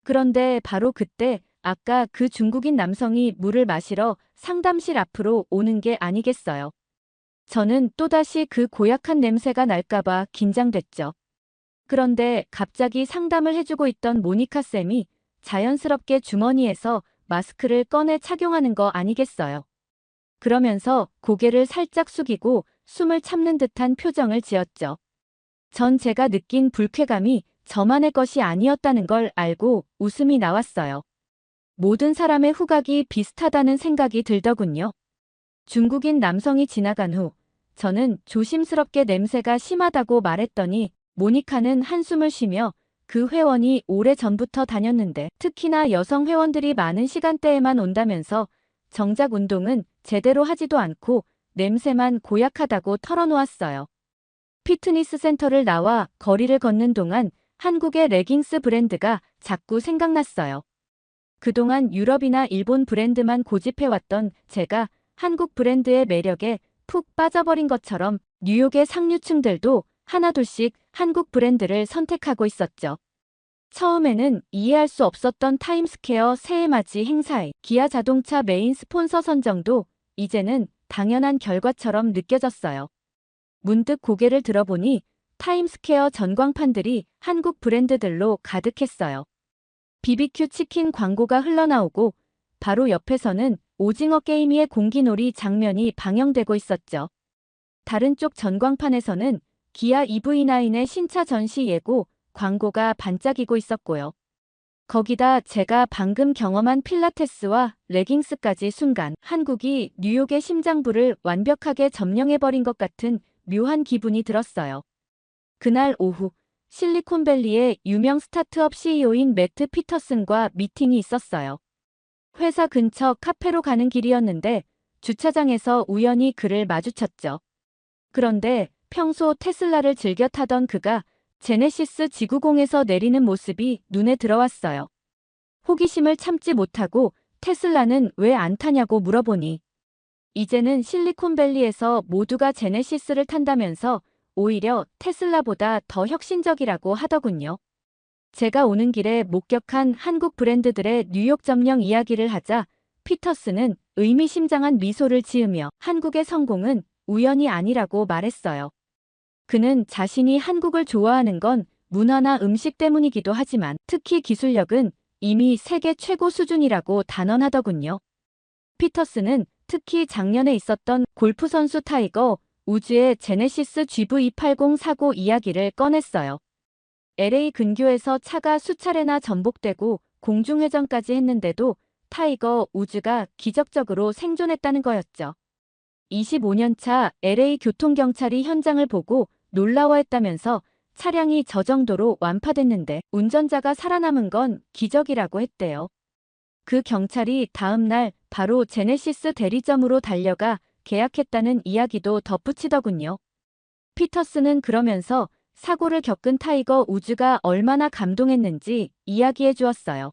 그런데 바로 그때 아까 그 중국인 남성이 물을 마시러 상담실 앞으로 오는 게 아니겠어요. 저는 또다시 그 고약한 냄새가 날까봐 긴장됐죠. 그런데 갑자기 상담을 해주고 있던 모니카 쌤이 자연스럽게 주머니에서 마스크를 꺼내 착용하는 거 아니겠어요. 그러면서 고개를 살짝 숙이고 숨을 참는 듯한 표정을 지었죠. 전 제가 느낀 불쾌감이 저만의 것이 아니었다는 걸 알고 웃음이 나왔어요. 모든 사람의 후각이 비슷하다는 생각이 들더군요. 중국인 남성이 지나간 후 저는 조심스럽게 냄새가 심하다고 말했더니 모니카는 한숨을 쉬며 그 회원이 오래전부터 다녔는데 특히나 여성 회원들이 많은 시간대에만 온다면서 정작 운동은 제대로 하지도 않고 냄새만 고약하다고 털어놓았어요. 피트니스 센터를 나와 거리를 걷는 동안 한국의 레깅스 브랜드가 자꾸 생각났어요. 그동안 유럽이나 일본 브랜드만 고집해왔던 제가 한국 브랜드의 매력에 푹 빠져버린 것처럼 뉴욕의 상류층들도 하나둘씩 한국 브랜드를 선택하고 있었죠. 처음에는 이해할 수 없었던 타임스퀘어 새해맞이 행사에 기아 자동차 메인 스폰서 선정도 이제는 당연한 결과처럼 느껴졌어요. 문득 고개를 들어보니 타임스퀘어 전광판들이 한국 브랜드들로 가득했어요. BBQ 치킨 광고가 흘러나오고 바로 옆에서는 오징어 게임의 공기놀이 장면이 방영되고 있었죠. 다른 쪽 전광판에서는 기아 EV9의 신차 전시 예고 광고가 반짝이고 있었고요. 거기다 제가 방금 경험한 필라테스와 레깅스까지 순간 한국이 뉴욕의 심장부를 완벽하게 점령해버린 것 같은 묘한 기분이 들었어요. 그날 오후 실리콘밸리의 유명 스타트업 CEO인 매트 피터슨과 미팅이 있었어요. 회사 근처 카페로 가는 길이었는데 주차장에서 우연히 그를 마주쳤죠. 그런데 평소 테슬라를 즐겨 타던 그가 제네시스 지구공에서 내리는 모습이 눈에 들어왔어요. 호기심을 참지 못하고 테슬라는 왜 안 타냐고 물어보니 이제는 실리콘밸리에서 모두가 제네시스를 탄다면서 오히려 테슬라보다 더 혁신적이라고 하더군요. 제가 오는 길에 목격한 한국 브랜드들의 뉴욕 점령 이야기를 하자 피터스는 의미심장한 미소를 지으며 한국의 성공은 우연이 아니라고 말했어요. 그는 자신이 한국을 좋아하는 건 문화나 음식 때문이기도 하지만 특히 기술력은 이미 세계 최고 수준이라고 단언하더군요. 피터스는 특히 작년에 있었던 골프 선수 타이거 우즈의 제네시스 GV80 사고 이야기를 꺼냈어요. LA 근교에서 차가 수차례나 전복되고 공중회전까지 했는데도 타이거 우즈가 기적적으로 생존했다는 거였죠. 25년 차 LA 교통경찰이 현장을 보고 놀라워했다면서 차량이 저 정도로 완파됐는데 운전자가 살아남은 건 기적이라고 했대요. 그 경찰이 다음 날 바로 제네시스 대리점으로 달려가 계약했다는 이야기도 덧붙이더군요. 피터스는 그러면서 사고를 겪은 타이거 우즈가 얼마나 감동했는지 이야기해 주었어요.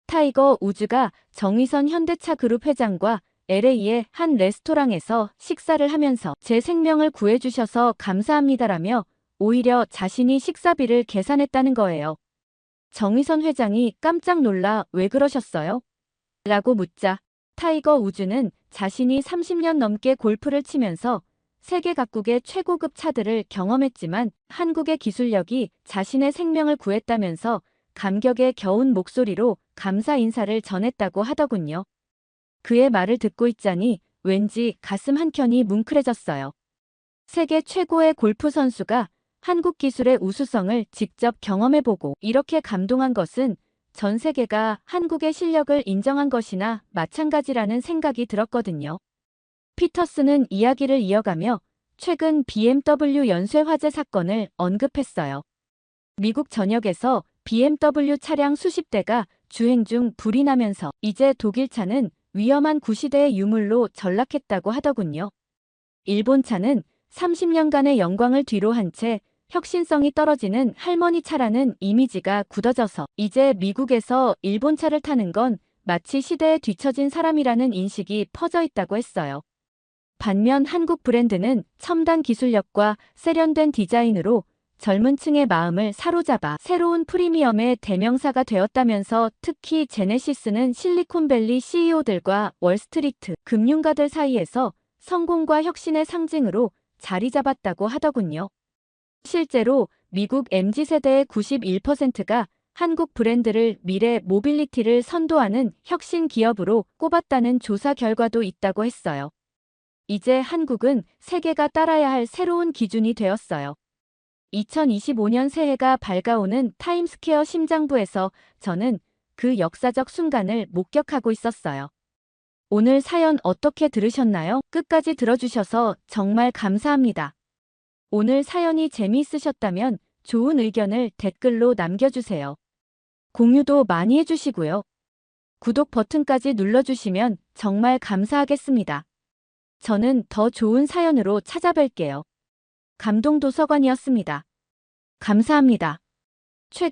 타이거 우즈가 정의선 현대차 그룹 회장과 LA의 한 레스토랑에서 식사를 하면서 제 생명을 구해주셔서 감사합니다라며 오히려 자신이 식사비를 계산했다는 거예요. 정의선 회장이 깜짝 놀라 왜 그러셨어요? 라고 묻자 타이거 우즈는 자신이 30년 넘게 골프를 치면서 세계 각국의 최고급 차들을 경험했지만 한국의 기술력이 자신의 생명을 구했다면서 감격에 겨운 목소리로 감사 인사를 전했다고 하더군요. 그의 말을 듣고 있자니 왠지 가슴 한켠이 뭉클해졌어요. 세계 최고의 골프 선수가 한국 기술의 우수성을 직접 경험해보고 이렇게 감동한 것은 전 세계가 한국의 실력을 인정한 것이나 마찬가지라는 생각이 들었거든요. 피터스는 이야기를 이어가며 최근 BMW 연쇄 화재 사건을 언급했어요. 미국 전역에서 BMW 차량 수십 대가 주행 중 불이 나면서 이제 독일 차는 위험한 구시대의 유물로 전락했다고 하더군요. 일본 차는 30년간의 영광을 뒤로 한 채 혁신성이 떨어지는 할머니 차라는 이미지가 굳어져서 이제 미국에서 일본 차를 타는 건 마치 시대에 뒤처진 사람이라는 인식이 퍼져 있다고 했어요. 반면 한국 브랜드는 첨단 기술력과 세련된 디자인으로 젊은 층의 마음을 사로잡아 새로운 프리미엄의 대명사가 되었다면서 특히 제네시스는 실리콘밸리 CEO들과 월스트리트 금융가들 사이에서 성공과 혁신의 상징으로 자리 잡았다고 하더군요. 실제로 미국 MZ세대의 91%가 한국 브랜드를 미래 모빌리티를 선도하는 혁신 기업으로 꼽았다는 조사 결과도 있다고 했어요. 이제 한국은 세계가 따라야 할 새로운 기준이 되었어요. 2025년 새해가 밝아오는 타임스퀘어 심장부에서 저는 그 역사적 순간을 목격하고 있었어요. 오늘 사연 어떻게 들으셨나요? 끝까지 들어주셔서 정말 감사합니다. 오늘 사연이 재미있으셨다면 좋은 의견을 댓글로 남겨주세요. 공유도 많이 해주시고요. 구독 버튼까지 눌러주시면 정말 감사하겠습니다. 저는 더 좋은 사연으로 찾아뵐게요. 감동도서관이었습니다. 감사합니다. 최근